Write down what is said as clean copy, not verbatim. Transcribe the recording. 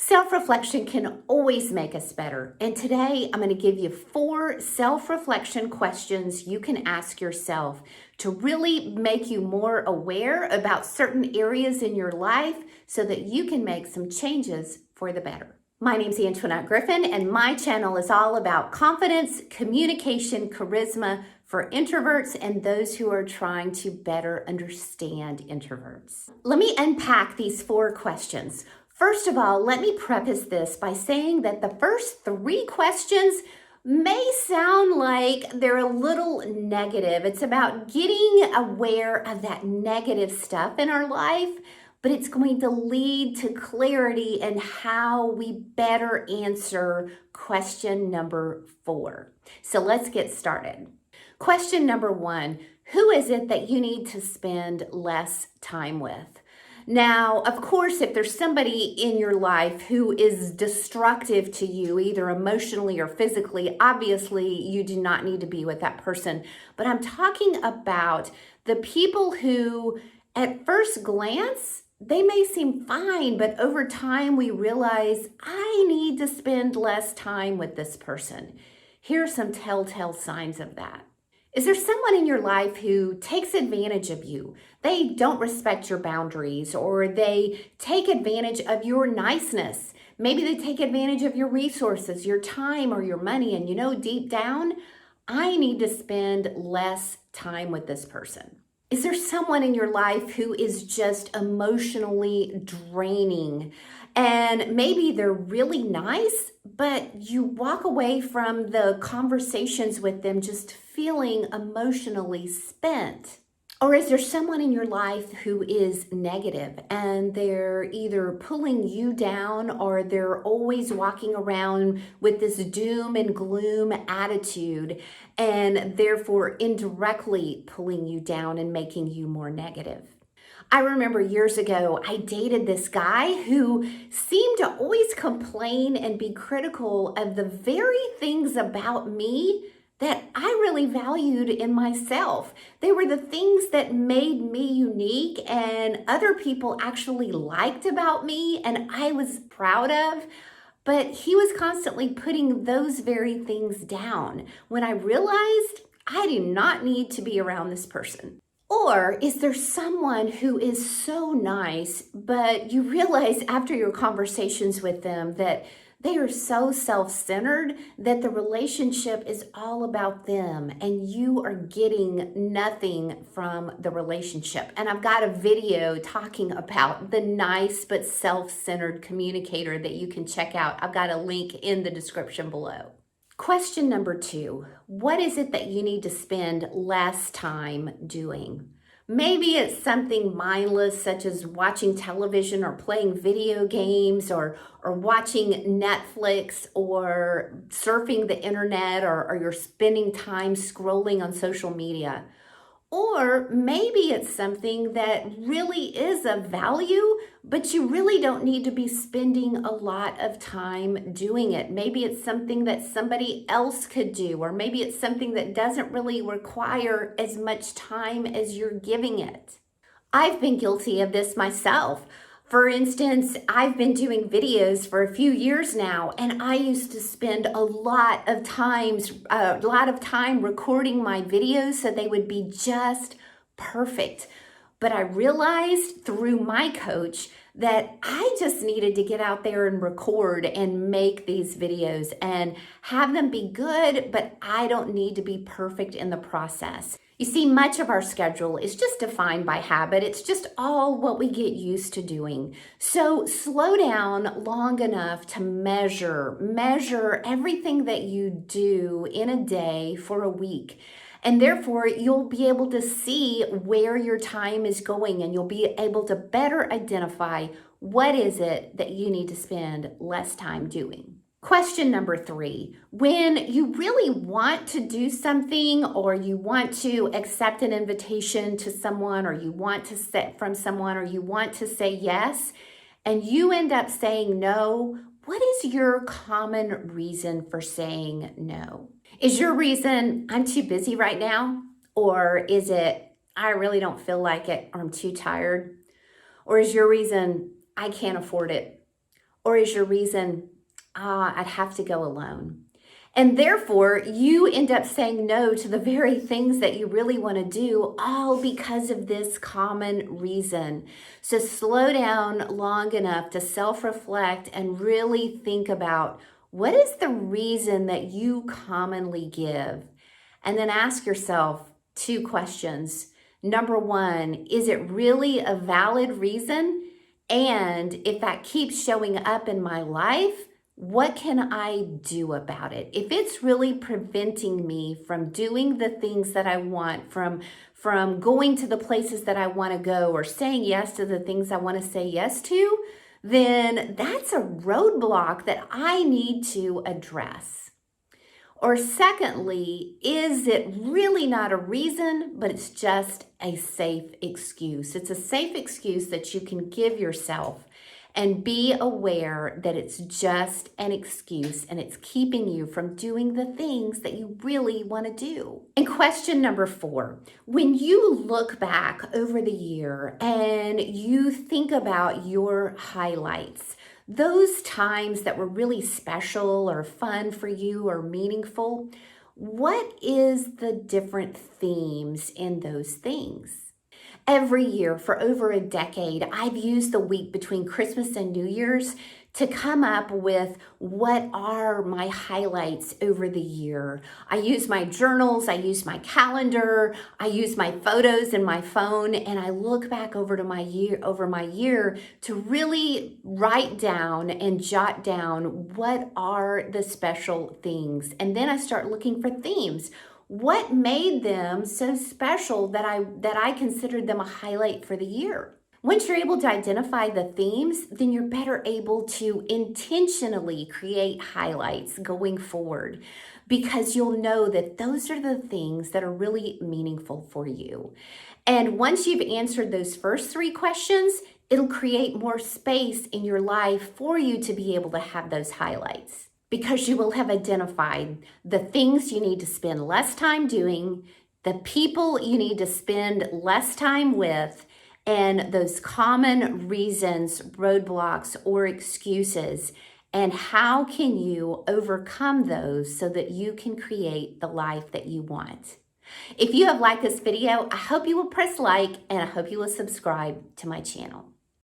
Self-reflection can always make us better. And today I'm going to give you 4 self-reflection questions you can ask yourself to really make you more aware about certain areas in your life so that you can make some changes for the better. My name's Antoinette Griffin, and my channel is all about confidence, communication, charisma for introverts and those who are trying to better understand introverts. Let me unpack these 4 questions. First of all, let me preface this by saying that the first 3 questions may sound like they're a little negative. It's about getting aware of that negative stuff in our life, but it's going to lead to clarity in how we better answer question number 4. So let's get started. Question number 1, who is it that you need to spend less time with? Now, of course, if there's somebody in your life who is destructive to you, either emotionally or physically, obviously you do not need to be with that person. But I'm talking about the people who, at first glance, they may seem fine, but over time we realize, I need to spend less time with this person. Here are some telltale signs of that. Is there someone in your life who takes advantage of you? They don't respect your boundaries, or they take advantage of your niceness. Maybe they take advantage of your resources, your time, or your money. And you know, deep down, I need to spend less time with this person. Is there someone in your life who is just emotionally draining? And maybe they're really nice, but you walk away from the conversations with them just feeling emotionally spent. Or is there someone in your life who is negative and they're either pulling you down or they're always walking around with this doom and gloom attitude and therefore indirectly pulling you down and making you more negative? I remember years ago, I dated this guy who seemed to always complain and be critical of the very things about me that I really valued in myself. They were the things that made me unique and other people actually liked about me and I was proud of. But he was constantly putting those very things down when I realized I do not need to be around this person. Or is there someone who is so nice, but you realize after your conversations with them that they are so self-centered that the relationship is all about them and you are getting nothing from the relationship? And I've got a video talking about the nice but self-centered communicator that you can check out. I've got a link in the description below. Question number 2, what is it that you need to spend less time doing? Maybe it's something mindless such as watching television or playing video games or watching Netflix or surfing the internet or you're spending time scrolling on social media. Or maybe it's something that really is of value, but you really don't need to be spending a lot of time doing it. Maybe it's something that somebody else could do, or maybe it's something that doesn't really require as much time as you're giving it. I've been guilty of this myself. For instance, I've been doing videos for a few years now, and I used to spend a lot of time recording my videos so they would be just perfect. But I realized through my coach that I just needed to get out there and record and make these videos and have them be good, but I don't need to be perfect in the process. You see, much of our schedule is just defined by habit. It's just all what we get used to doing. So slow down long enough to measure everything that you do in a day for a week. And therefore, you'll be able to see where your time is going and you'll be able to better identify what is it that you need to spend less time doing. Question number 3, when you really want to do something or you want to accept an invitation to someone or you want to sit from someone or you want to say yes and you end up saying no, what is your common reason for saying no? Is your reason, I'm too busy right now? Or is it, I really don't feel like it, or I'm too tired? Or is your reason, I can't afford it? Or is your reason, I'd have to go alone? And therefore, you end up saying no to the very things that you really want to do, all because of this common reason. So slow down long enough to self-reflect and really think about, what is the reason that you commonly give? And then ask yourself 2 questions. Number one, is it really a valid reason? And if that keeps showing up in my life, what can I do about it? If it's really preventing me from doing the things that I want, from going to the places that I want to go, or saying yes to the things I want to say yes to, then that's a roadblock that I need to address. Or secondly, is it really not a reason, but it's just a safe excuse? It's a safe excuse that you can give yourself, and be aware that it's just an excuse and it's keeping you from doing the things that you really want to do. And question number 4, when you look back over the year and you think about your highlights, those times that were really special or fun for you or meaningful, what is the different themes in those things? Every year for over a decade, I've used the week between Christmas and New Year's to come up with what are my highlights over the year. I use my journals, I use my calendar, I use my photos in my phone, and I look back over my year to really write down and jot down what are the special things. And then I start looking for themes. What made them so special that I considered them a highlight for the year? Once you're able to identify the themes, then you're better able to intentionally create highlights going forward, because you'll know that those are the things that are really meaningful for you. And once you've answered those first 3 questions, it'll create more space in your life for you to be able to have those highlights, because you will have identified the things you need to spend less time doing, the people you need to spend less time with, and those common reasons, roadblocks, or excuses, and how can you overcome those so that you can create the life that you want. If you have liked this video, I hope you will press like, and I hope you will subscribe to my channel.